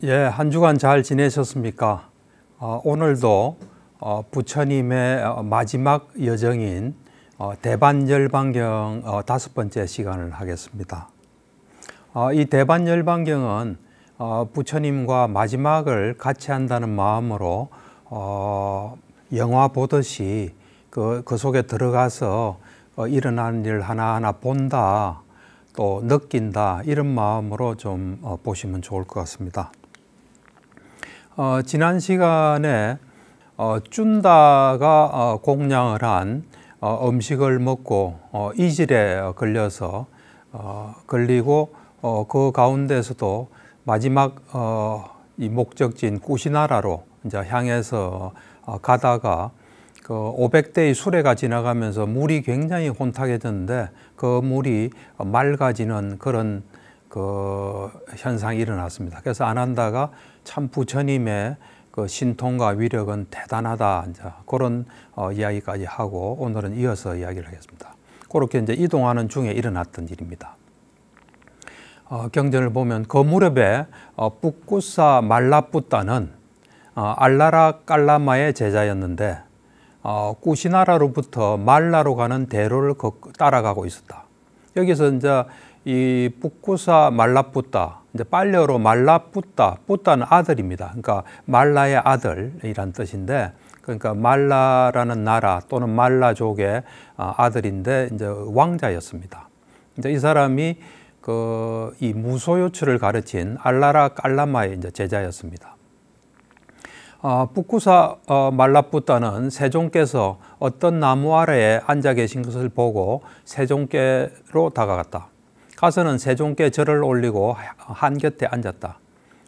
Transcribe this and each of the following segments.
예, 한 주간 잘 지내셨습니까? 오늘도 부처님의 마지막 여정인 대반열반경 5번째 시간을 하겠습니다. 이 대반열반경은 부처님과 마지막을 같이 한다는 마음으로 영화 보듯이 그 속에 들어가서 일어나는 일 하나하나 본다, 또 느낀다, 이런 마음으로 좀 보시면 좋을 것 같습니다. 지난 시간에 쭌다가 공양을 한 음식을 먹고 이질에 걸려서 걸리고 그 가운데서도 마지막 이 목적지인 꾸시나라로 이제 향해서 가다가 그 500대의 수레가 지나가면서 물이 굉장히 혼탁해졌는데 그 물이 맑아지는 그런 그 현상이 일어났습니다. 그래서 아난다가 참 부처님의 그 신통과 위력은 대단하다, 이제 그런 이야기까지 하고 오늘은 이어서 이야기를 하겠습니다. 그렇게 이제 이동하는 중에 일어났던 일입니다. 경전을 보면 그 무렵에 붓구사 말라붓다는 알라라 깔라마의 제자였는데 꾸시나라로부터 말라로 가는 대로를 따라가고 있었다. 여기서 이제 이 붓구사 말라붓다, 이제 빨려로 말라붓다, 붓다는 아들입니다. 그러니까 말라의 아들이란 뜻인데, 그러니까 말라라는 나라 또는 말라족의 아들인데 이제 왕자였습니다. 이제 이 사람이 이 무소요추를 가르친 알라라 깔라마의 이제 제자였습니다. 붓구사 말라붓다는 세종께서 어떤 나무 아래에 앉아 계신 것을 보고 세종께로 다가갔다. 가서는 세종께 절을 올리고 한곁에 앉았다.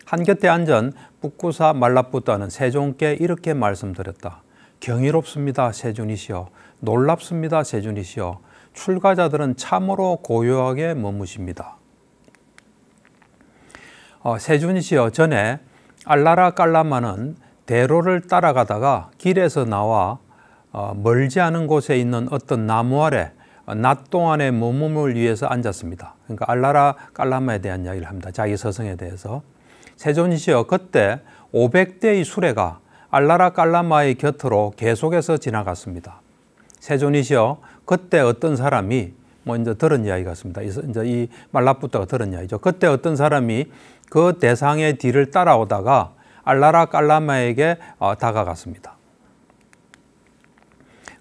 한곁에 앉은 붓구사 말라붓다는 세종께 이렇게 말씀드렸다. 경이롭습니다, 세존이시여. 놀랍습니다, 세존이시여. 출가자들은 참으로 고요하게 머무십니다. 세존이시여, 전에 알라라 깔라마는 대로를 따라가다가 길에서 나와 멀지 않은 곳에 있는 어떤 나무 아래 낮 동안의 머금을 위해서 앉았습니다. 그러니까 알라라 깔라마에 대한 이야기를 합니다. 자기 서성에 대해서. 세존이시여, 그때 500대의 수레가 알라라 깔라마의 곁으로 계속해서 지나갔습니다. 세존이시여, 그때 어떤 사람이 이제 들은 이야기 같습니다. 이제 이 말라붓다가 들은 이야기죠. 그때 어떤 사람이 그 대상의 뒤를 따라오다가 알라라 깔라마에게 다가갔습니다.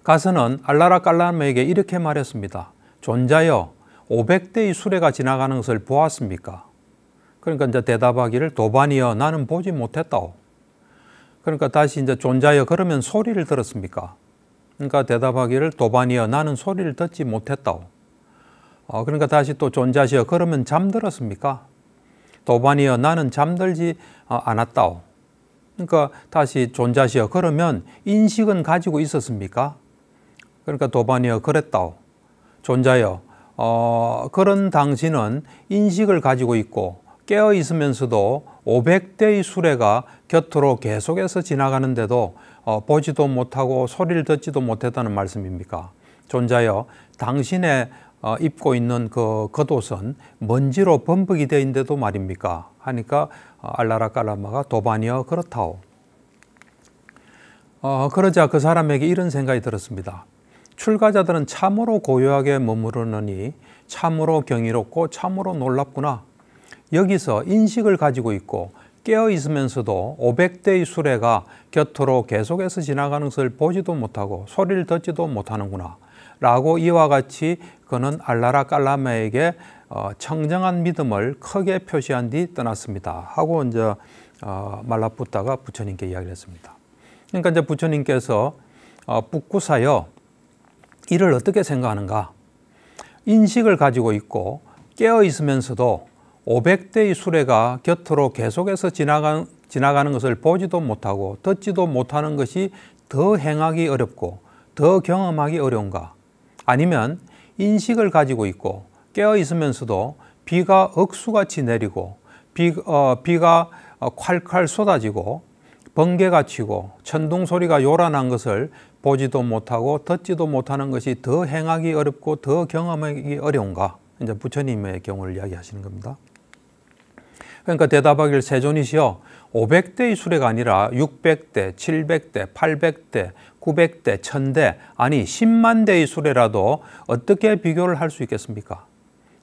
가서는 알라라 깔라마에게 이렇게 말했습니다. 존자여, 500대의 수레가 지나가는 것을 보았습니까? 그러니까 이제 대답하기를 도반이여, 나는 보지 못했다오. 그러니까 다시 이제 존자여, 그러면 소리를 들었습니까? 그러니까 대답하기를 도반이여, 나는 소리를 듣지 못했다오. 그러니까 다시 또 존자시여, 그러면 잠들었습니까? 도반이여, 나는 잠들지 않았다오. 그러니까 다시 존자시여, 그러면 인식은 가지고 있었습니까? 그러니까 도반이여, 그랬다오. 존자여, 그런 당신은 인식을 가지고 있고 깨어 있으면서도 500대의 수레가 곁으로 계속해서 지나가는데도 보지도 못하고 소리를 듣지도 못했다는 말씀입니까? 존자여, 당신의 입고 있는 그 겉옷은 먼지로 범벅이 되어 있는데도 말입니까? 하니까 알라라 깔라마가 도반이여, 그렇다오. 그러자 그 사람에게 이런 생각이 들었습니다. 출가자들은 참으로 고요하게 머무르느니 참으로 경이롭고 참으로 놀랍구나. 여기서 인식을 가지고 있고 깨어 있으면서도 500대의 수레가 곁으로 계속해서 지나가는 것을 보지도 못하고 소리를 듣지도 못하는구나 라고 이와 같이 그는 알라라 깔라마에게 청정한 믿음을 크게 표시한 뒤 떠났습니다 하고 이제 말라붓다가 부처님께 이야기를 했습니다. 그러니까 이제 부처님께서 붓구사여, 이를 어떻게 생각하는가? 인식을 가지고 있고 깨어 있으면서도 500대의 수레가 곁으로 계속해서 지나가는 것을 보지도 못하고 듣지도 못하는 것이 더 행하기 어렵고 더 경험하기 어려운가? 아니면 인식을 가지고 있고 깨어 있으면서도 비가 억수같이 내리고 비가 콸콸 쏟아지고 번개가 치고 천둥 소리가 요란한 것을 보지도 못하고 듣지도 못하는 것이 더 행하기 어렵고 더 경험하기 어려운가? 이제 부처님의 경우를 이야기하시는 겁니다. 그러니까 대답하길 세존이시여 500대의 수레가 아니라 600대, 700대, 800대, 900대, 1000대 아니 10만 대의 수레라도 어떻게 비교를 할 수 있겠습니까?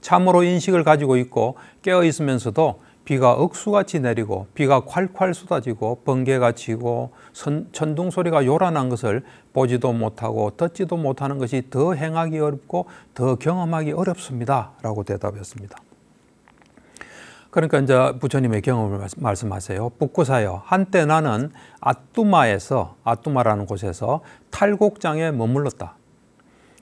참으로 인식을 가지고 있고 깨어 있으면서도 비가 억수같이 내리고 비가 콸콸 쏟아지고 번개가 치고 천둥 소리가 요란한 것을 보지도 못하고 듣지도 못하는 것이 더 행하기 어렵고 더 경험하기 어렵습니다 라고 대답했습니다. 그러니까 이제 부처님의 경험을 말씀하세요. 북구사여 한때 나는 아뚜마라는 곳에서 탈곡장에 머물렀다.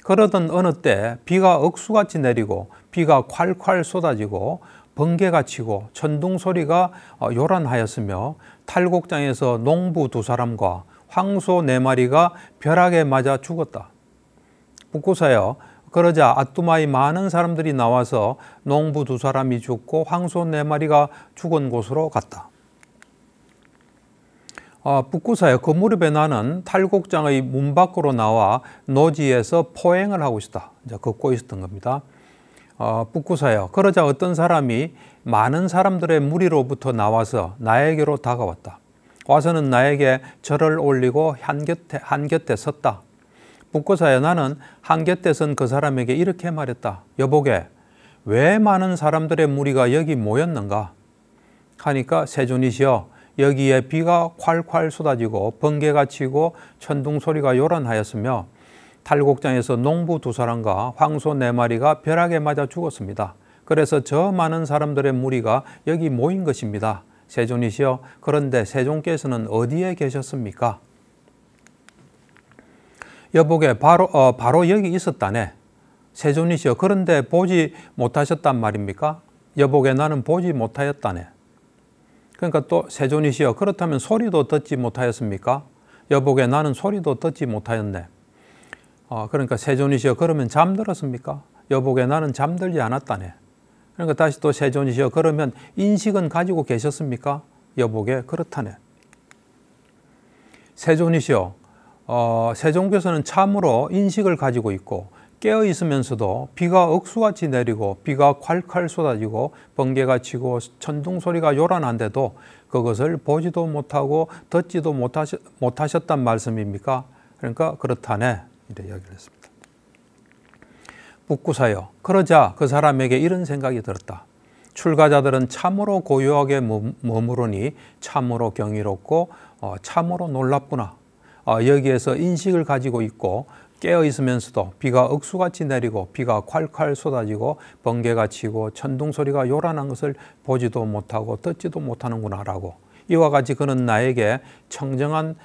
그러던 어느 때 비가 억수같이 내리고 비가 콸콸 쏟아지고 번개가 치고 천둥 소리가 요란하였으며 탈곡장에서 농부 2사람과 황소 4마리가 벼락에 맞아 죽었다. 북구사여 그러자 아뚜마의 많은 사람들이 나와서 농부 2사람이 죽고 황소 4마리가 죽은 곳으로 갔다. 북구사여 그 무렵에 나는 탈곡장의 문 밖으로 나와 노지에서 포행을 하고 있었다. 이제 걷고 있었던 겁니다. 북구사여 그러자 어떤 사람이 많은 사람들의 무리로부터 나와서 나에게로 다가왔다. 와서는 나에게 절을 올리고 한곁에 섰다. 북구사여 나는 한곁에 선 그 사람에게 이렇게 말했다. 여보게 왜 많은 사람들의 무리가 여기 모였는가? 하니까 세존이시여 여기에 비가 콸콸 쏟아지고 번개가 치고 천둥 소리가 요란하였으며 탈곡장에서 농부 2사람과 황소 4마리가 벼락에 맞아 죽었습니다. 그래서 저 많은 사람들의 무리가 여기 모인 것입니다. 세존이시여 그런데 세존께서는 어디에 계셨습니까? 여보게 바로 여기 있었다네. 세존이시여 그런데 보지 못하셨단 말입니까? 여보게 나는 보지 못하였다네. 그러니까 또 세존이시여 그렇다면 소리도 듣지 못하였습니까? 여보게 나는 소리도 듣지 못하였네. 그러니까 세존이시여 그러면 잠들었습니까? 여보게 나는 잠들지 않았다네. 그러니까 다시 또 세존이시여 그러면 인식은 가지고 계셨습니까? 여보게 그렇다네. 세존이시여 세존께서는 참으로 인식을 가지고 있고 깨어 있으면서도 비가 억수같이 내리고 비가 콸콸 쏟아지고 번개가 치고 천둥 소리가 요란한데도 그것을 보지도 못하고 듣지도 못하셨단 말씀입니까? 그러니까 그렇다네 이렇게 이야기를 했습니다. 북구사여 그러자 그 사람에게 이런 생각이 들었다. 출가자들은 참으로 고요하게 머무르니 참으로 경이롭고 참으로 놀랍구나. 여기에서 인식을 가지고 있고 깨어 있으면서도 비가 억수같이 내리고 비가 콸콸 쏟아지고 번개가 치고 천둥 소리가 요란한 것을 보지도 못하고 듣지도 못하는구나 라고 이와 같이 그는 나에게 청정한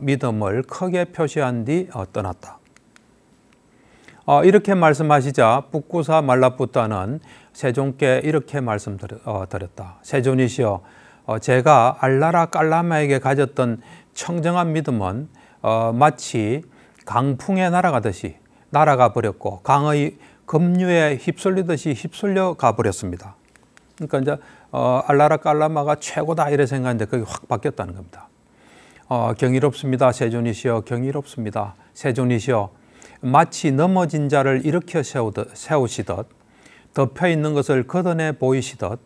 믿음을 크게 표시한 뒤 떠났다. 이렇게 말씀하시자 북구사 말라부타는 세존께 이렇게 말씀드렸다. 세존이시여 제가 알라라 깔라마에게 가졌던 청정한 믿음은 마치 강풍에 날아가듯이 날아가 버렸고 강의 급류에 휩쓸리듯이 휩쓸려 가버렸습니다. 그러니까 이제 알라라 깔라마가 최고다 이래 생각했는데 그게 확 바뀌었다는 겁니다. 경이롭습니다. 세존이시여 경이롭습니다. 세존이시여 마치 넘어진 자를 일으켜 세우시듯 덮여 있는 것을 걷어내 보이시듯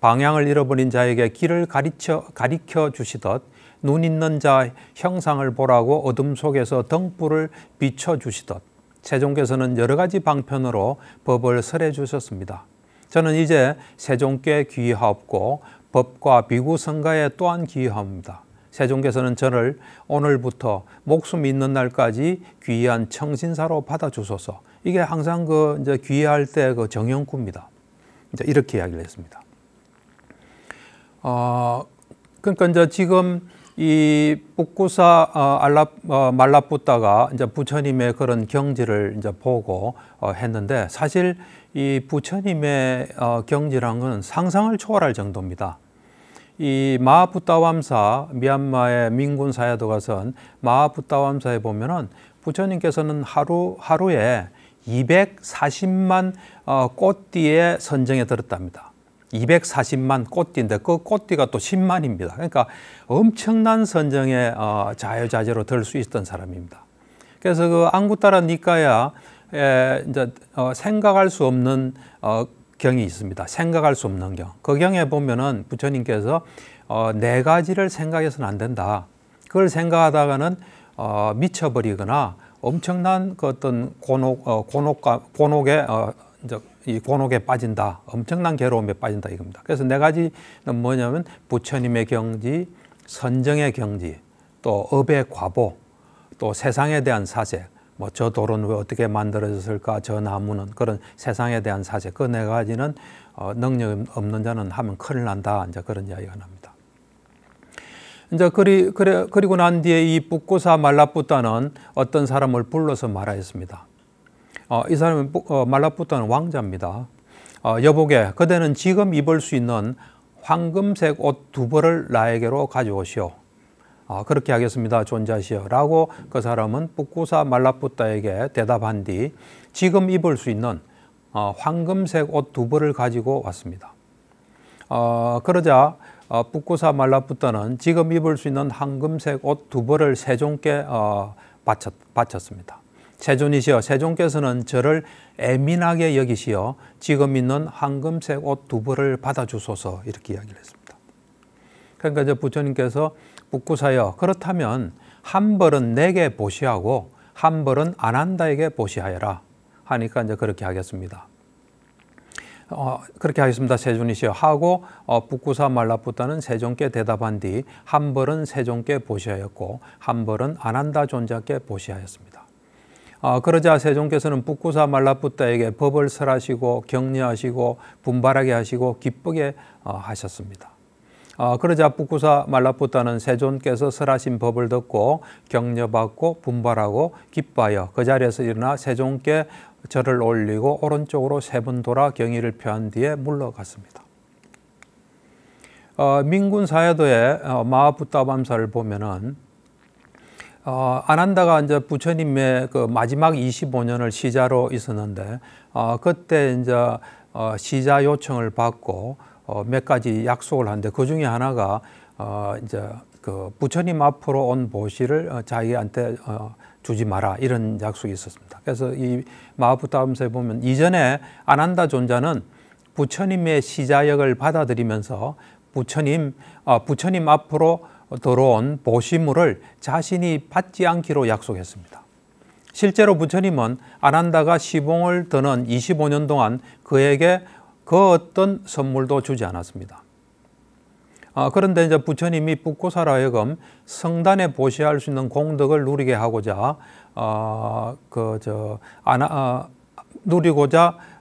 방향을 잃어버린 자에게 길을 가리켜 주시듯 눈 있는 자 형상을 보라고 어둠 속에서 등불을 비춰주시듯 세존께서는 여러 가지 방편으로 법을 설해 주셨습니다. 저는 이제 세존께 귀하옵고 법과 비구 성가에 또한 귀하옵니다. 세존께서는 저를 오늘부터 목숨이 있는 날까지 귀한 청신사로 받아주소서. 이게 항상 이제 귀할 때 그 정형구입니다. 이제 이렇게 이야기를 했습니다. 그러니까 이제 지금 이 북구사 말라부타가 이제 부처님의 그런 경지를 이제 보고 했는데 사실 이 부처님의 경지란 건 상상을 초월할 정도입니다. 이 마하부타암사 미얀마의 민군 사야도가 선 마하부타암사에 보면은 부처님께서는 하루에 240만 꽃띠의 선정에 들었답니다. 240만 꽃띠인데 그 꽃띠가 또 10만입니다. 그러니까 엄청난 선정에 자유자재로 들 수 있던 사람입니다. 그래서 그 앙구타라 니까야 이제 생각할 수 없는 경이 있습니다. 생각할 수 없는 경. 그 경에 보면은 부처님께서 네 가지를 생각해서는 안 된다. 그걸 생각하다가는 미쳐버리거나 엄청난 그 어떤 이 곤혹에 빠진다. 엄청난 괴로움에 빠진다 이겁니다. 그래서 네 가지는 뭐냐면 부처님의 경지, 선정의 경지, 또 업의 과보, 또 세상에 대한 사색. 뭐 저 돌은 왜 어떻게 만들어졌을까? 저 나무는 그런 세상에 대한 사색. 그 네 가지는 능력 없는 자는 하면 큰일 난다. 이제 그런 이야기가 납니다. 이제 그리고 난 뒤에 이 붓고사 말라뿌따는 어떤 사람을 불러서 말하였습니다. 이 사람은 말라뿌따는 왕자입니다. 여보게, 그대는 지금 입을 수 있는 황금색 옷 2벌을 나에게로 가져오시오. 그렇게 하겠습니다, 존자시여. 라고 그 사람은 붓고사 말라뿌따에게 대답한 뒤 지금 입을 수 있는 황금색 옷 2벌을 가지고 왔습니다. 그러자 붓고사 말라뿌따는 지금 입을 수 있는 황금색 옷 2벌을 세존께 바쳤습니다. 세존이시여, 세존께서는 저를 애민하게 여기시어 지금 있는 황금색 옷 2벌을 받아주소서. 이렇게 이야기를 했습니다. 그러니까 이제 부처님께서 붓고사여, 그렇다면 한 벌은 내게 보시하고 한 벌은 아난다에게 보시하여라 하니까 이제 그렇게 하겠습니다. 그렇게 하겠습니다, 세존이시여 하고 붓고사 말라뿌따는 세존께 대답한 뒤 한 벌은 세존께 보시하였고 한 벌은 아난다 존자께 보시하였습니다. 그러자 세존께서는 붓고사 말라뿌따에게 법을 설하시고 격려하시고 분발하게 하시고 기쁘게 하셨습니다. 그러자 붓고사 말라뿌따는 세존께서 설하신 법을 듣고 격려받고 분발하고 기뻐하여 그 자리에서 일어나 세존께 절을 올리고 오른쪽으로 3번 돌아 경의를 표한 뒤에 물러갔습니다. 민군사야도의 마하부따밤사를 보면은 아난다가 이제 부처님의 그 마지막 25년을 시자로 있었는데 그때 이제 시자 요청을 받고 몇 가지 약속을 하는데 그 중에 하나가 이제 그 부처님 앞으로 온 보시를 자기한테 주지 마라, 이런 약속이 있었습니다. 그래서 이 마하부따밤사에 보면 이전에 아난다 존자는 부처님의 시자역을 받아들이면서 부처님 앞으로 들어온 보시물을 자신이 받지 않기로 약속했습니다. 실제로 부처님은 아난다가 시봉을 드는 25년 동안 그에게 그 어떤 선물도 주지 않았습니다. 그런데 이제 부처님이 붓고사로 하여금 성단에 보시할 수 있는 공덕을 누리게 하고자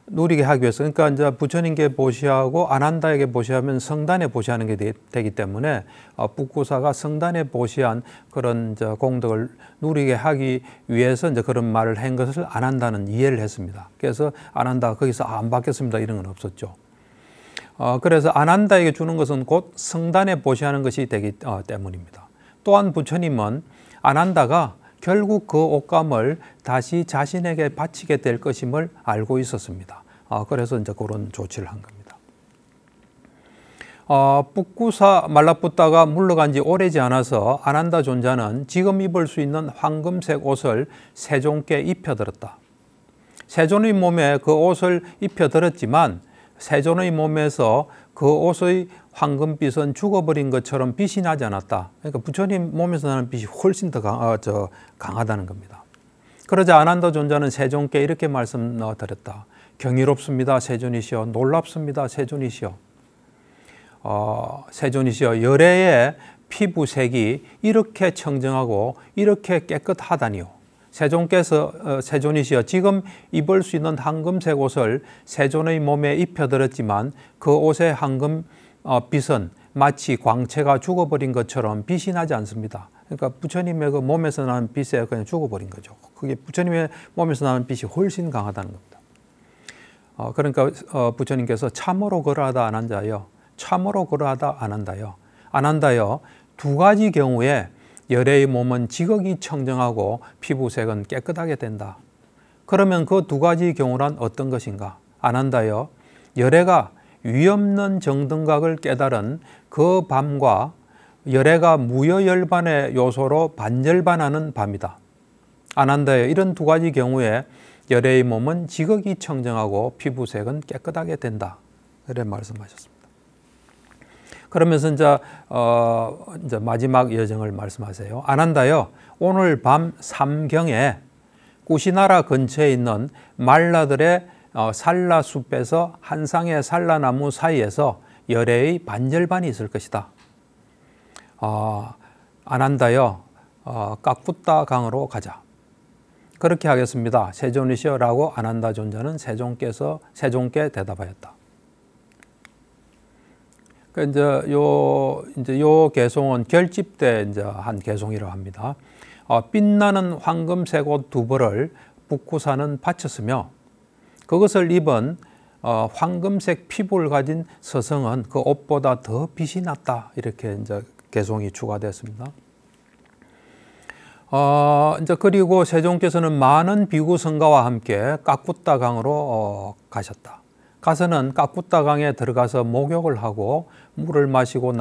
누리게 하기 위해서, 그러니까 이제 부처님께 보시하고 아난다에게 보시하면 성단에 보시하는 게 되기 때문에 붓고사가 성단에 보시한 그런 이제 공덕을 누리게 하기 위해서 이제 그런 말을 한 것을 아난다는 이해를 했습니다. 그래서 아난다가 거기서 안 받겠습니다, 이런 건 없었죠. 그래서 아난다에게 주는 것은 곧 성단에 보시하는 것이 되기 때문입니다. 또한 부처님은 아난다가 결국 그 옷감을 다시 자신에게 바치게 될 것임을 알고 있었습니다. 그래서 이제 그런 조치를 한 겁니다. 붓고사 말라뿌따가 물러간 지 오래지 않아서 아난다 존자는 지금 입을 수 있는 황금색 옷을 세존께 입혀들었다. 세존의 몸에 그 옷을 입혀들었지만 세존의 몸에서 그 옷의 황금빛은 죽어버린 것처럼 빛이 나지 않았다. 그러니까 부처님 몸에서 나는 빛이 훨씬 더 강하다는 겁니다. 그러자 아난다 존자는 세존께 이렇게 말씀드렸다. 경이롭습니다, 세존이시여. 놀랍습니다, 세존이시여. 세존이시여, 열애의 피부색이 이렇게 청정하고 이렇게 깨끗하다니요. 세존이시여, 지금 입을 수 있는 황금색 옷을 세존의 몸에 입혀들었지만 그 옷의 황금 빛은 마치 광채가 죽어버린 것처럼 빛이 나지 않습니다. 그러니까 부처님의 그 몸에서 나는 빛에 그냥 죽어버린 거죠. 그게 부처님의 몸에서 나는 빛이 훨씬 강하다는 겁니다. 그러니까 부처님께서 참으로 그러하다 아난다여, 참으로 그러하다 아난다여, 아난다여, 두 가지 경우에 열애의 몸은 지극히 청정하고 피부색은 깨끗하게 된다. 그러면 그 두 가지 경우란 어떤 것인가? 아난다여, 열애가 위없는 정등각을 깨달은 그 밤과 열애가 무여열반의 요소로 반열반하는 밤이다. 아난다여, 이런 두 가지 경우에 열애의 몸은 지극히 청정하고 피부색은 깨끗하게 된다. 그래 말씀하셨습니다. 그러면서 이제 마지막 여정을 말씀하세요. 아난다여, 오늘 밤 3경에 꾸시나라 근처에 있는 말라들의 살라 숲에서 한 쌍의 살라나무 사이에서 열애의 반절반이 있을 것이다. 아난다여, 까꾸따 강으로 가자. 그렇게 하겠습니다. 세존이시여 라고 아난다 존자는 세종께 대답하였다. 이제 요 개송은 결집 때 이제 한 개송이라고 합니다. 빛나는 황금색 옷 2벌을 북구사는 바쳤으며 그것을 입은 황금색 피부를 가진 서성은 그 옷보다 더 빛이 났다. 이렇게 이제 개송이 추가됐습니다. 이제 그리고 세종께서는 많은 비구 성가와 함께 까꾸따 강으로 가셨다. 가서는 까꾸따 강에 들어가서 목욕을 하고 물을 마시고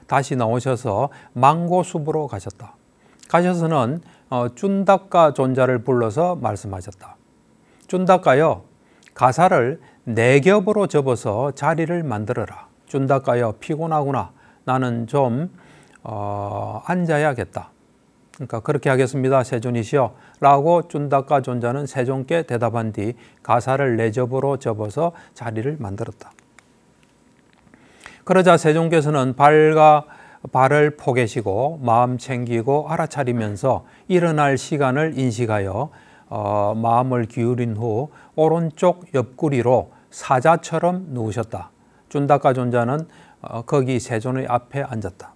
다시 나오셔서 망고숲으로 가셨다. 가셔서는 쭌다까 존자를 불러서 말씀하셨다. 쭌다까여, 가사를 4겹으로 접어서 자리를 만들어라. 쭌다까여, 피곤하구나. 나는 좀 앉아야겠다. 그러니까 그렇게 하겠습니다. 세존이시여 라고 쭌다까 존자는 세종께 대답한 뒤 가사를 4겹으로 접어서 자리를 만들었다. 그러자 세종께서는 발을 포개시고 마음 챙기고 알아차리면서 일어날 시간을 인식하여 마음을 기울인 후 오른쪽 옆구리로 사자처럼 누우셨다. 쭌다까 존자는 거기 세존의 앞에 앉았다.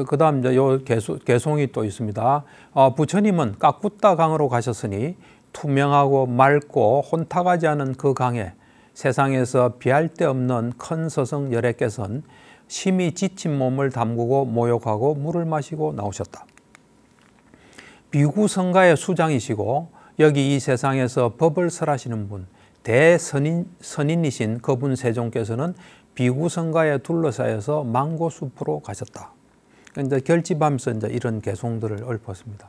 그 다음 요 개송이 또 있습니다. 부처님은 까꾸따 강으로 가셨으니 투명하고 맑고 혼탁하지 않은 그 강에 세상에서 비할 데 없는 큰 서성 열애께서는 심히 지친 몸을 담그고 모욕하고 물을 마시고 나오셨다. 비구성가의 수장이시고 여기 이 세상에서 법을 설하시는 분, 대선인이신 그분 세종께서는 비구성가에 둘러싸여서 망고숲으로 가셨다. 이제 결집하면서 이제 이런 개송들을 읊었습니다.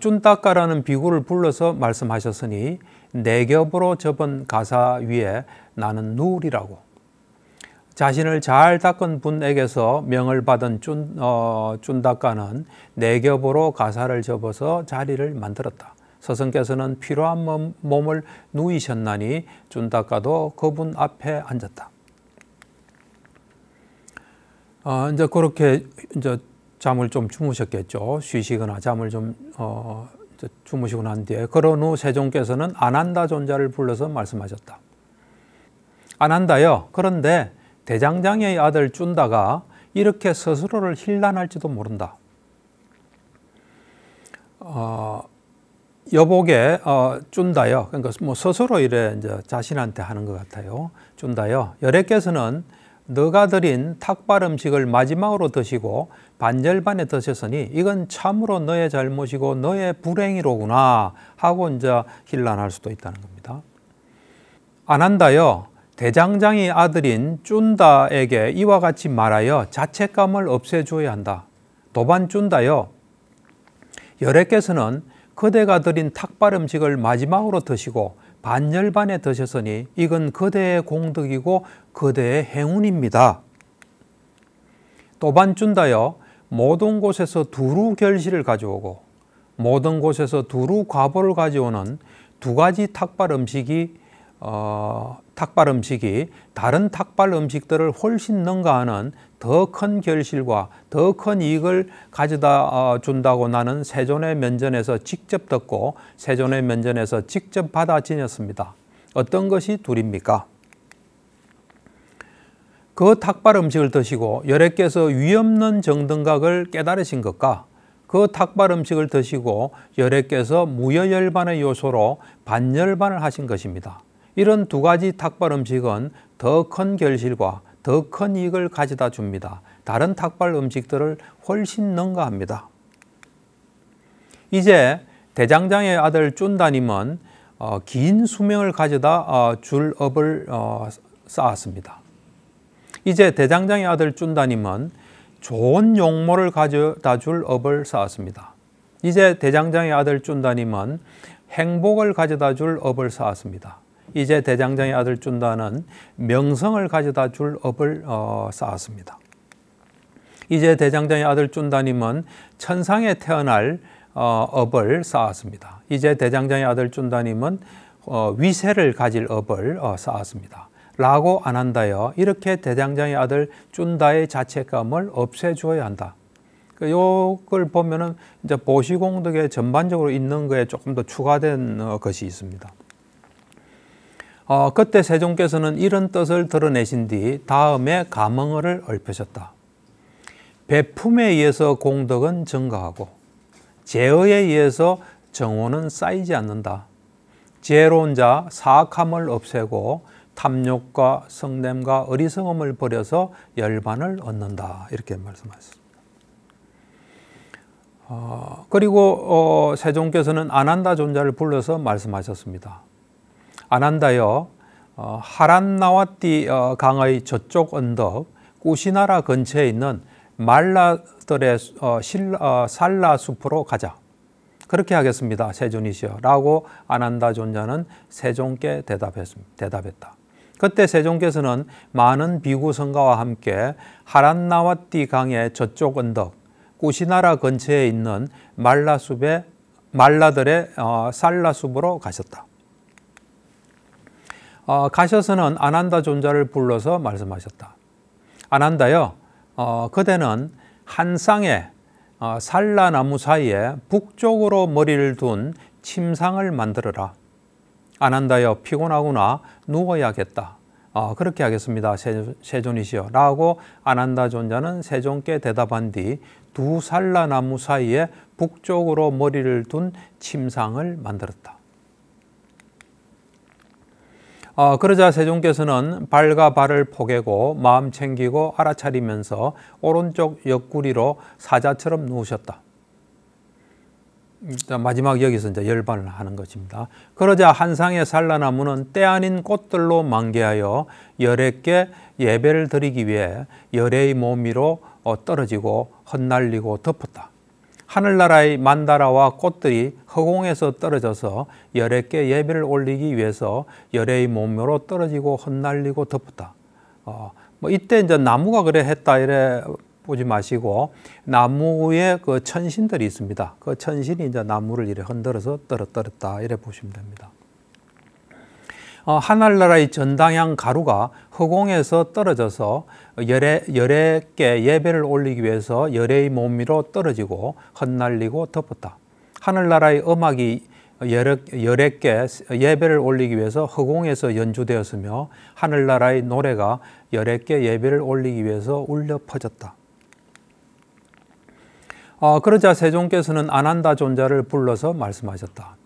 쭌다까라는 비구를 불러서 말씀하셨으니 4겹으로 접은 가사 위에 나는 누우리라고. 자신을 잘 닦은 분에게서 명을 받은 쭌다까는 4겹으로 가사를 접어서 자리를 만들었다. 스승께서는 피로한 몸을 누이셨나니 쭌다까도 그분 앞에 앉았다. 이제 그렇게 이제 잠을 좀 주무셨겠죠. 쉬시거나 잠을 좀 주무시고 난 뒤에 그런 후 세종께서는 아난다 존자를 불러서 말씀하셨다. 아난다여, 그런데 대장장의 아들 쭌다가 이렇게 스스로를 힐난할지도 모른다. 여복에 쭌다여, 그러니까 뭐 스스로 이래 이제 자신한테 하는 것 같아요. 쭌다여, 열애께서는 너가 드린 탁발 음식을 마지막으로 드시고 반절반에 드셨으니 이건 참으로 너의 잘못이고 너의 불행이로구나 하고 이제 힐난할 수도 있다는 겁니다. 아난다여, 대장장의 아들인 쭌다에게 이와 같이 말하여 자책감을 없애줘야 한다. 도반 쭌다여, 열애께서는 그대가 드린 탁발 음식을 마지막으로 드시고 반절반에 드셨으니 이건 그대의 공덕이고 그대의 행운입니다. 도반 쭌다여, 모든 곳에서 두루 결실을 가져오고 모든 곳에서 두루 과보를 가져오는 2가지 탁발 음식이 다른 탁발 음식들을 훨씬 능가하는 더 큰 결실과 더 큰 이익을 가져다 준다고 나는 세존의 면전에서 직접 듣고 세존의 면전에서 직접 받아 지녔습니다. 어떤 것이 둘입니까? 그 탁발 음식을 드시고 열애께서 위없는 정등각을 깨달으신 것과 그 탁발 음식을 드시고 열애께서 무여열반의 요소로 반열반을 하신 것입니다. 이런 2가지 탁발 음식은 더 큰 결실과 더 큰 이익을 가져다 줍니다. 다른 탁발 음식들을 훨씬 능가합니다. 이제 대장장의 아들 쭌다님은 긴 수명을 가져다 줄 업을 쌓았습니다. 이제 대장장의 아들 쭌다님은 좋은 용모를 가져다 줄 업을 쌓았습니다. 이제 대장장의 아들 쭌다님은 행복을 가져다 줄 업을 쌓았습니다. 이제 대장장의 아들 쭌다는 명성을 가져다 줄 업을 쌓았습니다. 이제 대장장의 아들 쭌다님은 천상에 태어날 업을 쌓았습니다. 이제 대장장의 아들 쭌다님은 위세를 가질 업을 쌓았습니다. 라고 안한다여 이렇게 대장장의 아들 쭌다의 자책감을 없애주어야 한다. 이걸 보면은 이제 보시공덕에 전반적으로 있는 거에 조금 더 추가된 것이 있습니다. 그때 세종께서는 이런 뜻을 드러내신 뒤 다음에 감흥을 읊으셨다. 배품에 의해서 공덕은 증가하고 제어에 의해서 정오는 쌓이지 않는다. 지혜로운 자 사악함을 없애고 탐욕과 성냄과 어리석음을 버려서 열반을 얻는다. 이렇게 말씀하셨습니다. 그리고 세종께서는 아난다 존자를 불러서 말씀하셨습니다. 아난다여 하란나와띠 강의 저쪽 언덕 꾸시나라 근처에 있는 말라들의 살라 숲으로 가자. 그렇게 하겠습니다. 세존이시여 라고 아난다 존자는 세종께 대답했다. 그때 세종께서는 많은 비구 성가와 함께 하란나와띠 강의 저쪽 언덕 꾸시나라 근처에 있는 말라들의 살라숲으로 가셨다. 가셔서는 아난다 존자를 불러서 말씀하셨다. 아난다여 그대는 한 쌍의 살라나무 사이에 북쪽으로 머리를 둔 침상을 만들어라. 아난다여 피곤하구나 누워야겠다. 그렇게 하겠습니다. 세존이시여 라고 아난다 존자는 세종께 대답한 뒤 두 살라나무 사이에 북쪽으로 머리를 둔 침상을 만들었다. 그러자 세종께서는 발과 발을 포개고 마음 챙기고 알아차리면서 오른쪽 옆구리로 사자처럼 누우셨다. 마지막 여기서 이제 열반을 하는 것입니다. 그러자 한 쌍의 살라나무는 때 아닌 꽃들로 만개하여 열애께 예배를 드리기 위해 열애의 몸 위로 떨어지고 흩날리고 덮었다. 하늘나라의 만다라와 꽃들이 허공에서 떨어져서 열애께 예배를 올리기 위해서 열애의 몸으로 떨어지고 흩날리고 덮었다. 이때 이제 나무가 그래 했다 이래 보지 마시고 나무에 그 천신들이 있습니다. 그 천신이 이제 나무를 이래 흔들어서 떨었다 이래 보시면 됩니다. 하늘나라의 전당향 가루가 허공에서 떨어져서 열애께 예배를 올리기 위해서 열애의 몸 위로 떨어지고 흩날리고 덮었다. 하늘나라의 음악이 열애께 예배를 올리기 위해서 허공에서 연주되었으며 하늘나라의 노래가 열애께 예배를 올리기 위해서 울려 퍼졌다. 그러자 세종께서는 아난다 존자를 불러서 말씀하셨다.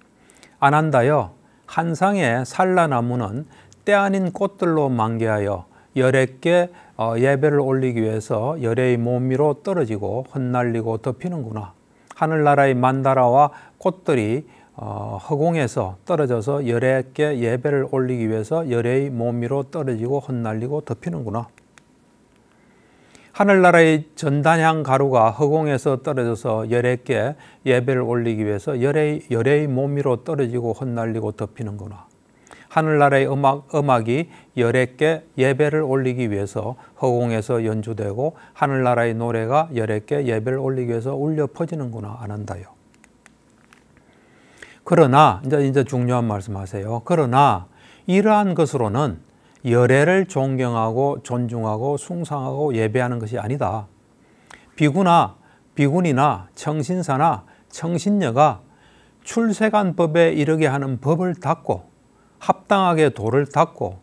아난다여 한 쌍의 살라나무는 때 아닌 꽃들로 만개하여 열애께 예배를 올리기 위해서 열애의 몸 위로 떨어지고 흩날리고 덮이는구나. 하늘나라의 만다라와 꽃들이 허공에서 떨어져서 열애께 예배를 올리기 위해서 열애의 몸 위로 떨어지고 흩날리고 덮이는구나. 하늘나라의 전단향 가루가 허공에서 떨어져서 열애께 예배를 올리기 위해서 열애의 몸 위로 떨어지고 흩날리고 덮이는구나. 하늘나라의 음악이 열애께 예배를 올리기 위해서 허공에서 연주되고 하늘나라의 노래가 열애께 예배를 올리기 위해서 울려 퍼지는구나. 아난다요. 그러나 이제 중요한 말씀하세요. 그러나 이러한 것으로는 열애를 존경하고 존중하고 숭상하고 예배하는 것이 아니다. 비군이나 청신사나 청신녀가 출세간 법에 이르게 하는 법을 닦고 합당하게 도를 닦고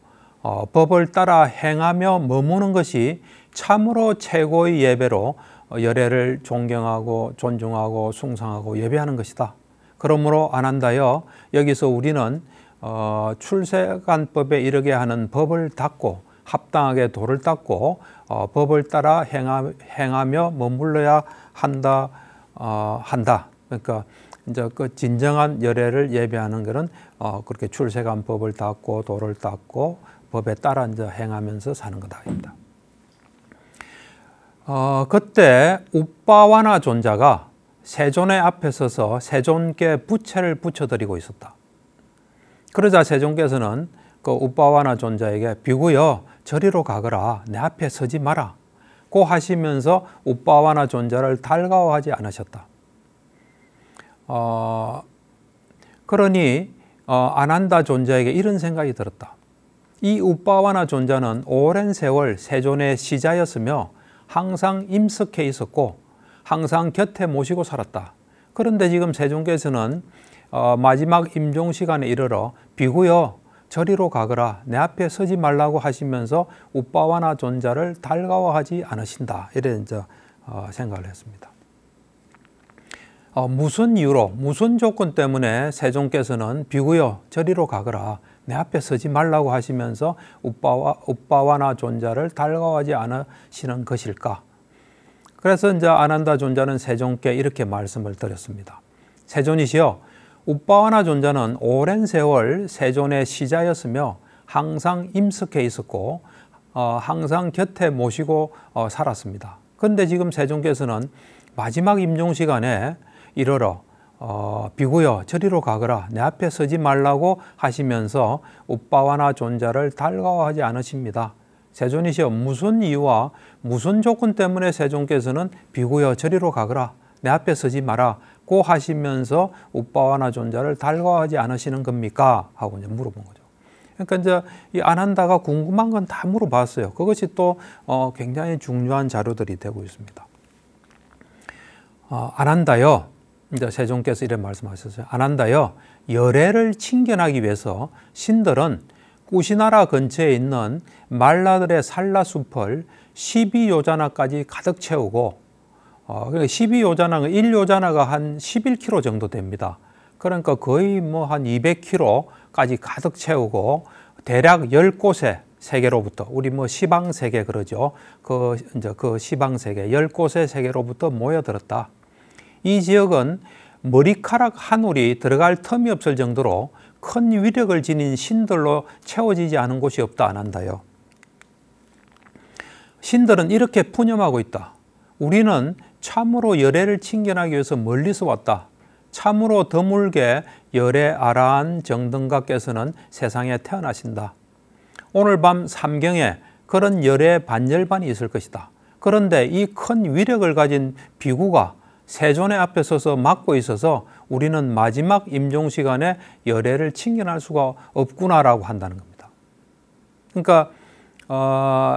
법을 따라 행하며 머무는 것이 참으로 최고의 예배로 열애를 존경하고 존중하고 숭상하고 예배하는 것이다. 그러므로 아난다여 여기서 우리는 출세간법에 이르게 하는 법을 닦고 합당하게 도를 닦고 법을 따라 행하며 머물러야 한다. 그러니까 이제 그 진정한 열애를 예배하는 것은 그렇게 출세간법을 닦고 도를 닦고 법에 따라 이제 행하면서 사는 거다입니다. 그때 우빠와나 존자가 세존의 앞에 서서 세존께 부채를 붙여드리고 있었다. 그러자 세존께서는 그 우빠와나 존자에게 비구여 저리로 가거라, 내 앞에 서지 마라 고 하시면서 우빠와나 존자를 달가워하지 않으셨다. 그러니 아난다 존자에게 이런 생각이 들었다. 이 우빠와나 존자는 오랜 세월 세존의 시자였으며 항상 임석해 있었고 항상 곁에 모시고 살았다. 그런데 지금 세존께서는 마지막 임종 시간에 이르러 비구여 저리로 가거라, 내 앞에 서지 말라고 하시면서 우빠와나 존자를 달가워하지 않으신다. 이런 생각을 했습니다. 무슨 이유로, 무슨 조건 때문에 세존께서는 비구여 저리로 가거라, 내 앞에 서지 말라고 하시면서 우빠와나 존자를 달가워하지 않으시는 것일까? 그래서 이제 아난다 존자는 세존께 이렇게 말씀을 드렸습니다. 세존이시여, 우빠와나 존자는 오랜 세월 세존의 시자였으며 항상 임석해 있었고 항상 곁에 모시고 살았습니다. 그런데 지금 세존께서는 마지막 임종 시간에 이르러 비구여 저리로 가거라, 내 앞에 서지 말라고 하시면서 우빠와나 존자를 달가워하지 않으십니다. 세존이시여, 무슨 이유와 무슨 조건 때문에 세존께서는 비구여 저리로 가거라, 내 앞에 서지 마라 고 하시면서 우빠와나 존자를 달가워하지 않으시는 겁니까? 하고 이제 물어본 거죠. 그러니까 이제 이 아난다가 궁금한 건 다 물어봤어요. 그것이 또 굉장히 중요한 자료들이 되고 있습니다. 아난다여, 이제 세존께서 이런 말씀하셨어요. 아난다여, 열애를 칭견하기 위해서 신들은 꾸시나라 근처에 있는 말라들의 산라숲을 12요자나까지 가득 채우고 12요자나가 1요자나가 한 11km 정도 됩니다. 그러니까 거의 뭐 한 200km까지 가득 채우고 대략 10곳에 세계로부터, 우리 뭐 시방 세계 그러죠. 그 시방 세계 10곳의 세계로부터 모여들었다. 이 지역은 머리카락 한 올이 들어갈 틈이 없을 정도로 큰 위력을 지닌 신들로 채워지지 않은 곳이 없다 아난다요. 신들은 이렇게 푸념하고 있다. 우리는 참으로 열애를 칭견하기 위해서 멀리서 왔다. 참으로 드물게 열애 아라한 정등가께서는 세상에 태어나신다. 오늘 밤 삼경에 그런 열애 반열반이 있을 것이다. 그런데 이 큰 위력을 가진 비구가 세존의 앞에 서서 막고 있어서 우리는 마지막 임종 시간에 열애를 칭견할 수가 없구나라고 한다는 겁니다. 그러니까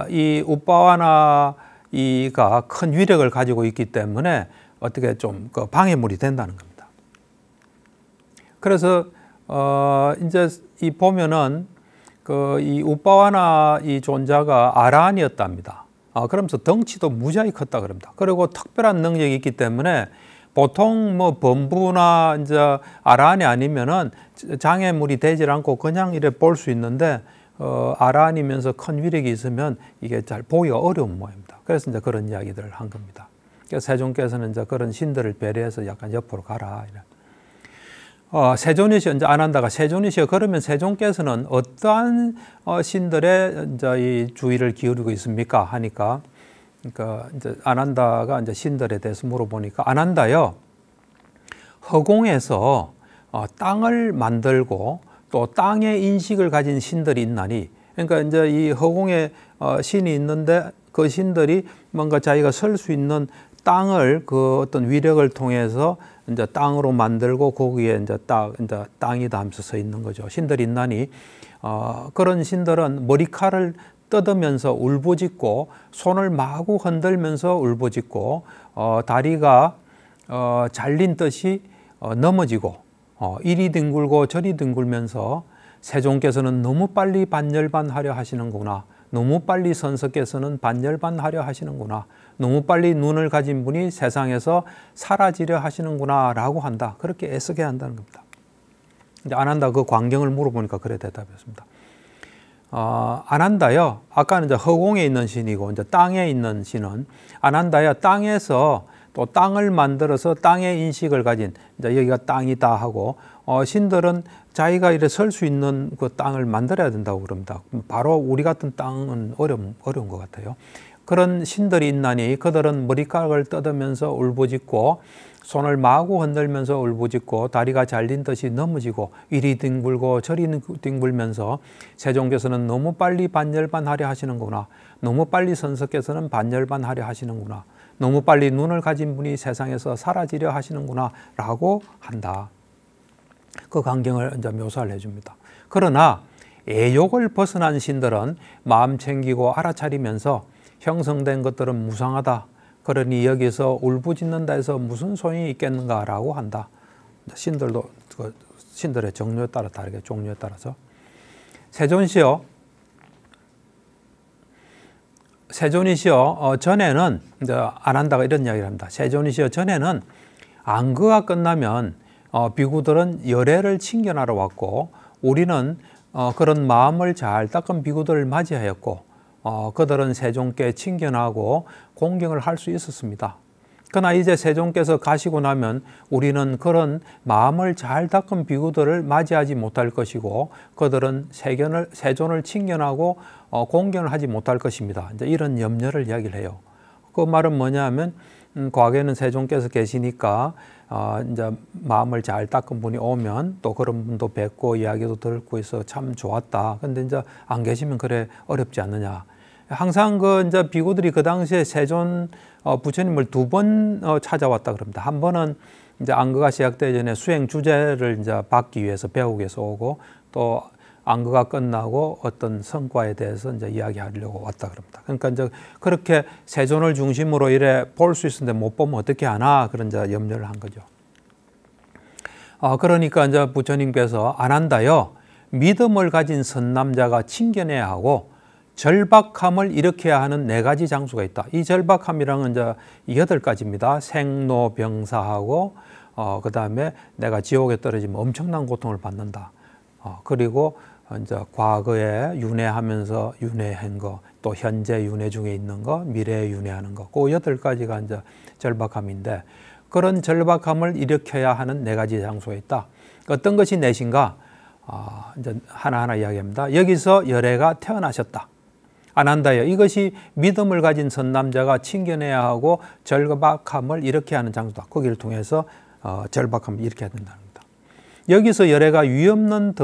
이 우빠와나 이가 큰 위력을 가지고 있기 때문에 어떻게 좀 방해물이 된다는 겁니다. 그래서 이제 이 보면은 이 우빠와나 이 존자가 아라한이었답니다. 그러면서 덩치도 무지하게 컸다 그럽니다. 그리고 특별한 능력이 있기 때문에 보통 뭐 범부나 이제 아라한이 아니면은 장애물이 되질 않고 그냥 이래 볼 수 있는데 아라한이면서 큰 위력이 있으면 이게 잘 보기가 어려운 모양입니다. 그래서 이제 그런 이야기들을 한 겁니다. 그래서 세존께서는 이제 그런 신들을 배려해서 약간 옆으로 가라. 세존이시여, 이제 아난다가 세존이시여, 그러면 세존께서는 어떠한 신들의 이제 이 주의를 기울이고 있습니까? 하니까, 그러니까 이제 아난다가 이제 신들에 대해서 물어보니까 아난다여, 허공에서 땅을 만들고 또 땅의 인식을 가진 신들이 있나니, 그러니까 이제 이 허공에 신이 있는데 그 신들이 뭔가 자기가 설 수 있는 땅을 그 어떤 위력을 통해서 이제 땅으로 만들고 거기에 이제 땅이다 하면서 서 있는 거죠. 신들이 있나니 그런 신들은 머리칼을 뜯으면서 울부짖고 손을 마구 흔들면서 울부짖고 다리가 잘린 듯이 넘어지고 이리 뒹굴고 저리 뒹굴면서 세존께서는 너무 빨리 반열반하려 하시는구나. 너무 빨리 선서께서는 반열반하려 하시는구나. 너무 빨리 눈을 가진 분이 세상에서 사라지려 하시는구나 라고 한다. 그렇게 애쓰게 한다는 겁니다. 이제 아난다 그 광경을 물어보니까 그래 대답했습니다. 아난다요. 아까는 이제 허공에 있는 신이고 이제 땅에 있는 신은 아난다요. 땅에서 또 땅을 만들어서 땅의 인식을 가진 이제 여기가 땅이다 하고 신들은 자기가 이래 설 수 있는 그 땅을 만들어야 된다고 그럽니다. 바로 우리 같은 땅은 어려운 것 같아요. 그런 신들이 있나니 그들은 머리카락을 뜯으면서 울부짖고 손을 마구 흔들면서 울부짖고 다리가 잘린 듯이 넘어지고 이리 뒹굴고 저리 뒹굴면서 세종께서는 너무 빨리 반열반하려 하시는구나. 너무 빨리 선석께서는 반열반하려 하시는구나. 너무 빨리 눈을 가진 분이 세상에서 사라지려 하시는구나 라고 한다. 그 광경을 이제 묘사를 해줍니다. 그러나 애욕을 벗어난 신들은 마음 챙기고 알아차리면서 형성된 것들은 무상하다. 그러니 여기서 울부짖는다 해서 무슨 소용이 있겠는가라고 한다. 신들도 신들의 종류에 따라 다르게 종류에 따라서 세존이시여 전에는 이제 안 한다가 이런 이야기를 합니다. 세존이시여 전에는 안거가 끝나면 비구들은 열애를 칭견하러 왔고 우리는 그런 마음을 잘 닦은 비구들을 맞이하였고 그들은 세종께 칭견하고 공경을 할 수 있었습니다. 그러나 이제 세종께서 가시고 나면 우리는 그런 마음을 잘 닦은 비구들을 맞이하지 못할 것이고 그들은 세존을 칭견하고 공경을 하지 못할 것입니다. 이제 이런 염려를 이야기를 해요. 그 말은 뭐냐면 과거에는 세종께서 계시니까 이제 마음을 잘 닦은 분이 오면 또 그런 분도 뵙고 이야기도 듣고 해서 참 좋았다. 근데 이제 안 계시면 그래 어렵지 않느냐. 항상 이제 비구들이 그 당시에 세존 부처님을 2번 찾아왔다 그럽니다. 한 번은 이제 안거가 시작되기 전에 수행 주제를 이제 받기 위해서 배우기 위해서 오고 또 안거가 끝나고 어떤 성과에 대해서 이제 이야기하려고 왔다 그럽니다. 그러니까 이제 그렇게 세존을 중심으로 이래 볼 수 있었는데 못 보면 어떻게 하나 그런 이제 염려를 한 거죠. 그러니까 이제 부처님께서 안 한다요. 믿음을 가진 선남자가 칭견해야 하고 절박함을 일으켜야 하는 4가지 장수가 있다. 이 절박함이랑은 이제 8가지입니다. 생로병사하고 그 다음에 내가 지옥에 떨어지면 엄청난 고통을 받는다. 그리고 이제 과거에 윤회하면서 윤회한 거, 또 현재 윤회 중에 있는 거, 미래에 윤회하는 거, 그 8가지가 이제 절박함인데 그런 절박함을 일으켜야 하는 4가지 장소가 있다. 어떤 것이 넷인가? 이제 하나하나 이야기합니다. 여기서 열애가 태어나셨다. 안 한다요. 이것이 믿음을 가진 선남자가 칭견해야 하고 절박함을 일으켜야 하는 장소다. 거기를 통해서 절박함을 일으켜야 된다는 겁니다. 여기서 열애가 위없는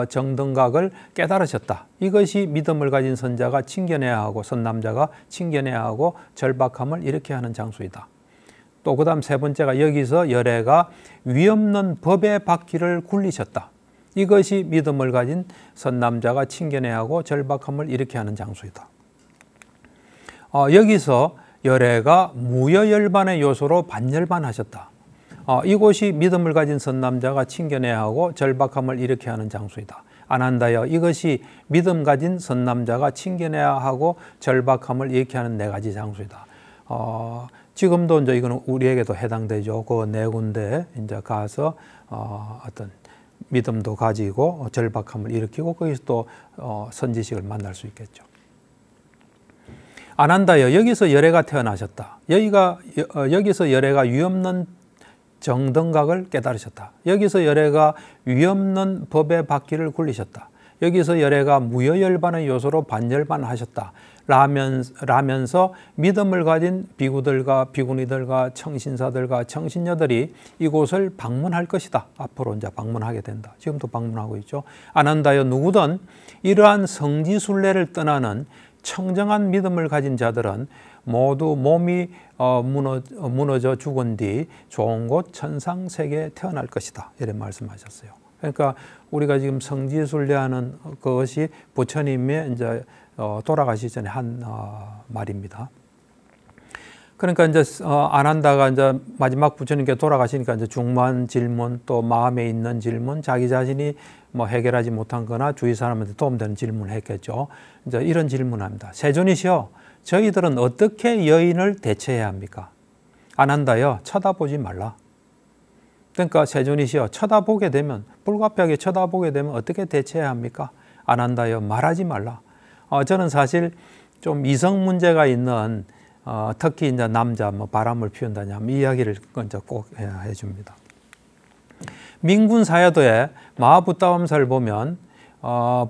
정등각을 깨달으셨다. 이것이 믿음을 가진 선자가 칭견해야 하고 선남자가 칭견해야 하고 절박함을 일으켜야 하는 장소이다. 또 그 다음 3번째가 여기서 열애가 위없는 법의 바퀴를 굴리셨다. 이것이 믿음을 가진 선남자가 칭견해야 하고 절박함을 일으켜야 하는 장소이다. 여기서 열애가 무여열반의 요소로 반열반하셨다. 이곳이 믿음을 가진 선남자가 칭견해야 하고 절박함을 일으켜야 하는 장소이다. 안 한다요. 이것이 믿음 가진 선남자가 칭견해야 하고 절박함을 일으켜야 하는 4가지 장소이다. 지금도 이제 이거는 우리에게도 해당되죠. 그 4군데 이제 가서 어떤 믿음도 가지고 절박함을 일으키고 거기서 또 선지식을 만날 수 있겠죠. 안 한다요. 여기서 열애가 태어나셨다. 여기서 열애가 위없는 정등각을 깨달으셨다. 여기서 열애가 위없는 법의 바퀴를 굴리셨다. 여기서 열애가 무여열반의 요소로 반열반하셨다. 라면서 믿음을 가진 비구들과 비구니들과 청신사들과 청신녀들이 이곳을 방문할 것이다. 앞으로 이제 방문하게 된다. 지금도 방문하고 있죠. 안 한다요. 누구든 이러한 성지순례를 떠나는 청정한 믿음을 가진 자들은 모두 몸이 무너져 죽은 뒤 좋은 곳 천상세계에 태어날 것이다. 이런 말씀하셨어요. 그러니까 우리가 지금 성지순례하는 그것이 부처님의 이제 돌아가시기 전에 한 말입니다. 그러니까 이제 안 한다가 이제 마지막 부처님께 돌아가시니까 이제 중무한 질문 또 마음에 있는 질문 자기 자신이 뭐 해결하지 못한 거나 주위 사람한테 도움되는 질문을 했겠죠. 이제 이런 질문합니다. 세존이시여 저희들은 어떻게 여인을 대처해야 합니까? 안 한다요. 쳐다보지 말라. 그러니까 세존이시여 쳐다보게 되면 불가피하게 쳐다보게 되면 어떻게 대처해야 합니까? 안 한다요. 말하지 말라. 저는 사실 좀 이성 문제가 있는 특히 이제 남자 뭐 바람을 피운다냐면 이 이야기를 먼저 꼭 해줍니다. 민군사야도의 마하부따옴사를 보면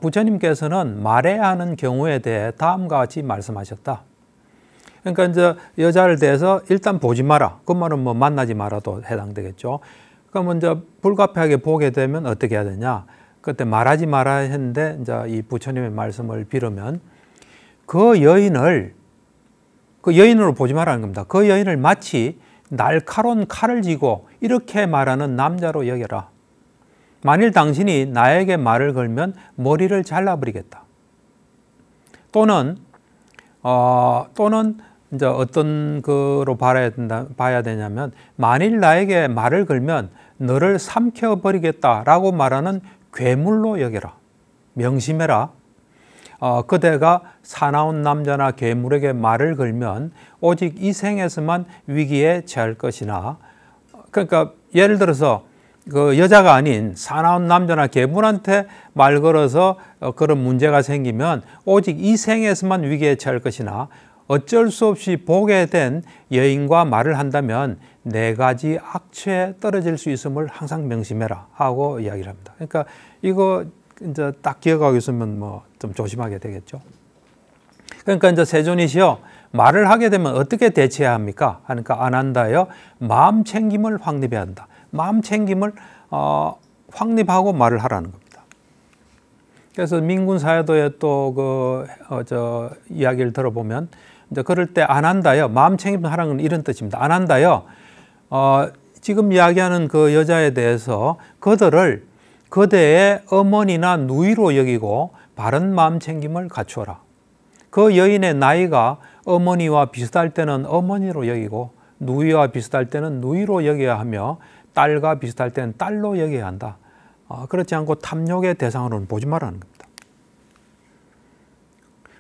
부처님께서는 말해야 하는 경우에 대해 다음과 같이 말씀하셨다. 그러니까 이제 여자를 대해서 일단 보지 마라. 그 말은 뭐 만나지 마라도 해당되겠죠. 그러면 이제 불가피하게 보게 되면 어떻게 해야 되냐? 그때 말하지 마라 했는데 이제 이 부처님의 말씀을 빌으면 그 여인으로 보지 말라는 겁니다. 그 여인을 마치 날카로운 칼을 쥐고 이렇게 말하는 남자로 여겨라. 만일 당신이 나에게 말을 걸면 머리를 잘라버리겠다. 또는 이제 어떤 거로 봐야 되냐면 만일 나에게 말을 걸면 너를 삼켜버리겠다라고 말하는 괴물로 여겨라. 명심해라. 그대가 사나운 남자나 괴물에게 말을 걸면 오직 이 생에서만 위기에 처할 것이나, 그러니까 예를 들어서 그 여자가 아닌 사나운 남자나 괴물한테 말 걸어서 그런 문제가 생기면 오직 이 생에서만 위기에 처할 것이나 어쩔 수 없이 보게 된 여인과 말을 한다면 네 가지 악취에 떨어질 수 있음을 항상 명심해라 하고 이야기를 합니다. 그러니까 이거 이제 딱 기억하고 있으면 뭐 좀 조심하게 되겠죠. 그러니까 이제 세존이시여 말을 하게 되면 어떻게 대처해야 합니까? 하니까 안한다여 마음 챙김을 확립해야 한다. 마음 챙김을 확립하고 말을 하라는 겁니다. 그래서 민군 사회도에 또 이야기를 들어보면 이제 그럴 때 안한다여 마음 챙김을 하라는 건 이런 뜻입니다. 안한다여 지금 이야기하는 그 여자에 대해서 그들을 그대의 어머니나 누이로 여기고 바른 마음 챙김을 갖추어라. 그 여인의 나이가 어머니와 비슷할 때는 어머니로 여기고 누이와 비슷할 때는 누이로 여겨야 하며 딸과 비슷할 때는 딸로 여겨야 한다. 그렇지 않고 탐욕의 대상으로는 보지 말라는 겁니다.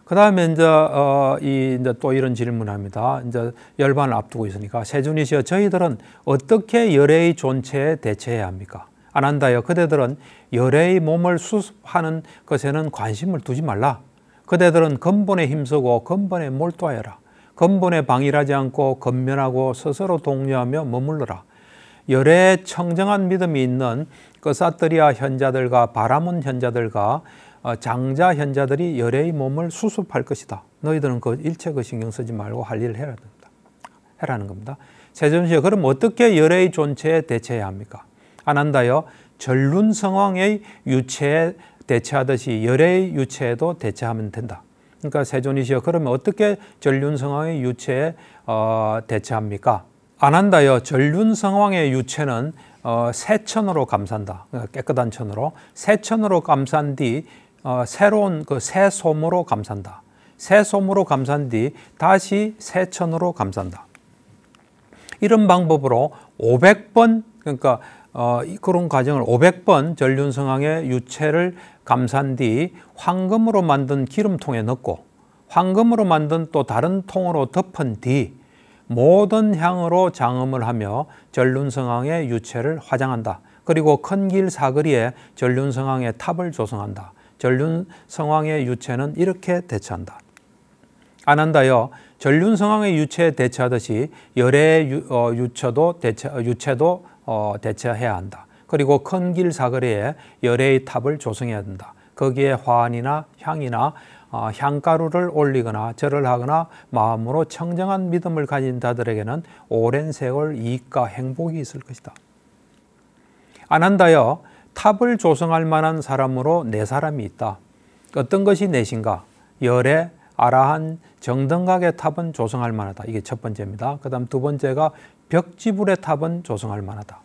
그 다음에 이제 또 이런 질문합니다. 이제 열반을 앞두고 있으니까 세존이시여 저희들은 어떻게 열애의 존재에 대처해야 합니까? 안한다여 그대들은 열애의 몸을 수습하는 것에는 관심을 두지 말라. 그대들은 근본에 힘쓰고 근본에 몰두하여라. 근본에 방일하지 않고 근면하고 스스로 독려하며 머물러라. 열애에 청정한 믿음이 있는 끄사뜨리아 현자들과 바라문 현자들과 장자 현자들이 열애의 몸을 수습할 것이다. 너희들은 그 일체 그 신경 쓰지 말고 할 일을 해라는 겁니다. 세존시여 그럼 어떻게 열애의 존재에 대처해야 합니까? 안한다여 전륜성왕의 유체에 대처하듯이 열애의 유체에도 대처하면 된다. 그러니까 세존이시여 그러면 어떻게 전륜성왕의 유체에 대처합니까? 안한다여 전륜성왕의 유체는 새천으로 감싼다. 깨끗한 천으로. 새천으로 감싼 뒤 새로운 그 새솜으로 감싼다. 새솜으로 감싼 뒤 다시 새천으로 감싼다. 이런 방법으로 500번 그러니까 그런 과정을 500번 전륜성왕의 유체를 감싼 뒤 황금으로 만든 기름통에 넣고 황금으로 만든 또 다른 통으로 덮은 뒤 모든 향으로 장음을 하며 전륜성왕의 유체를 화장한다. 그리고 큰 길 사거리에 전륜성왕의 탑을 조성한다. 전륜성왕의 유체는 이렇게 대처한다. 안한다여 전륜성왕의 유체에 대처하듯이 열애의 유체도 대처해야 한다. 그리고 큰 길 사거리에 열애의 탑을 조성해야 된다. 거기에 화환이나 향이나 향가루를 올리거나 절을 하거나 마음으로 청정한 믿음을 가진 자들에게는 오랜 세월 이익과 행복이 있을 것이다. 안한다여 탑을 조성할 만한 사람으로 네 사람이 있다. 어떤 것이 넷인가? 열애, 아라한, 정등각의 탑은 조성할 만하다. 이게 첫 번째입니다. 그 다음 두 번째가 벽지불의 탑은 조성할 만하다.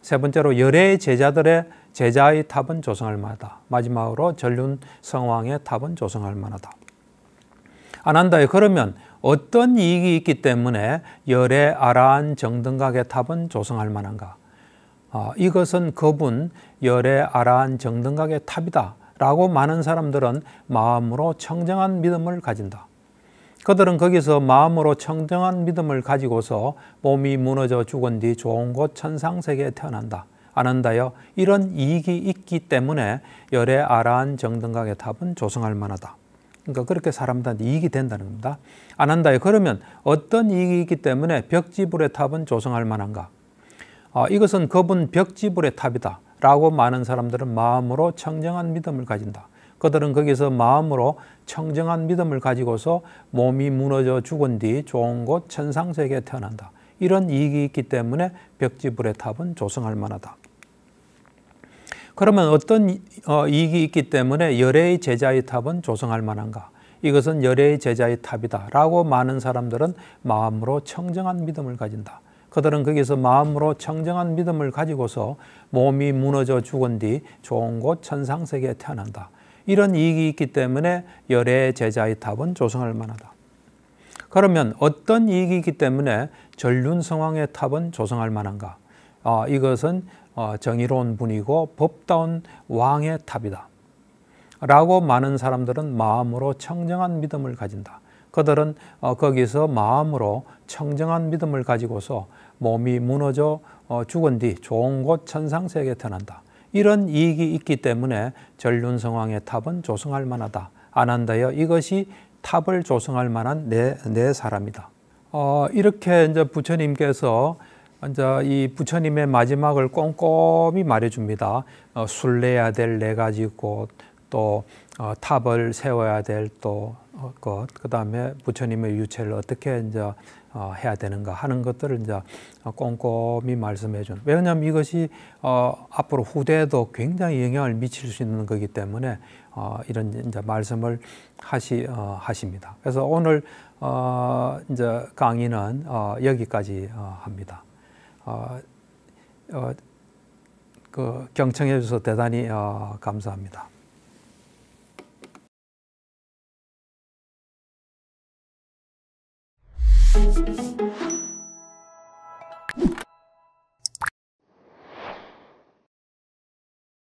세 번째로 열애의 제자의 탑은 조성할 만하다. 마지막으로 전륜성왕의 탑은 조성할 만하다. 안한다여 그러면 어떤 이익이 있기 때문에 열애, 아라한, 정등각의 탑은 조성할 만한가? 이것은 그분 열애, 아라한, 정등각의 탑이다 라고 많은 사람들은 마음으로 청정한 믿음을 가진다. 그들은 거기서 마음으로 청정한 믿음을 가지고서 몸이 무너져 죽은 뒤 좋은 곳 천상세계에 태어난다. 안한다여 이런 이익이 있기 때문에 열애, 아라한, 정등각의 탑은 조성할 만하다. 그러니까 그렇게 사람들한테 이익이 된다는 겁니다. 안한다여 그러면 어떤 이익이 있기 때문에 벽지불의 탑은 조성할 만한가? 이것은 그분 벽지불의 탑이다 라고 많은 사람들은 마음으로 청정한 믿음을 가진다. 그들은 거기서 마음으로 청정한 믿음을 가지고서 몸이 무너져 죽은 뒤 좋은 곳 천상세계에 태어난다. 이런 이익이 있기 때문에 벽지불의 탑은 조성할 만하다. 그러면 어떤 이익이 있기 때문에 열애의 제자의 탑은 조성할 만한가? 이것은 열애의 제자의 탑이다 라고 많은 사람들은 마음으로 청정한 믿음을 가진다. 그들은 거기서 마음으로 청정한 믿음을 가지고서 몸이 무너져 죽은 뒤 좋은 곳 천상세계에 태어난다. 이런 이익이 있기 때문에 열애의 제자의 탑은 조성할 만하다. 그러면 어떤 이익이 있기 때문에 전륜성왕의 탑은 조성할 만한가? 이것은 정의로운 분이고 법다운 왕의 탑이다 라고 많은 사람들은 마음으로 청정한 믿음을 가진다. 그들은 거기서 마음으로 청정한 믿음을 가지고서 몸이 무너져 죽은 뒤 좋은 곳 천상세계에 태어난다. 이런 이익이 있기 때문에 전륜성왕의 탑은 조성할 만하다. 안한다여 이것이 탑을 조성할 만한 네 사람이다. 이렇게 이제 부처님께서 이제 이 부처님의 마지막을 꼼꼼히 말해줍니다. 순례해야 될 네 가지 곳, 또 탑을 세워야 될 또 것, 그 다음에 부처님의 유체를 어떻게 이제 해야 되는가 하는 것들을 이제 꼼꼼히 말씀해 준. 왜냐하면 이것이 앞으로 후대에도 굉장히 영향을 미칠 수 있는 거기 때문에 이런 이제 말씀을 하십니다. 그래서 오늘 이제 강의는 여기까지 합니다. 경청해 주셔서 대단히 감사합니다.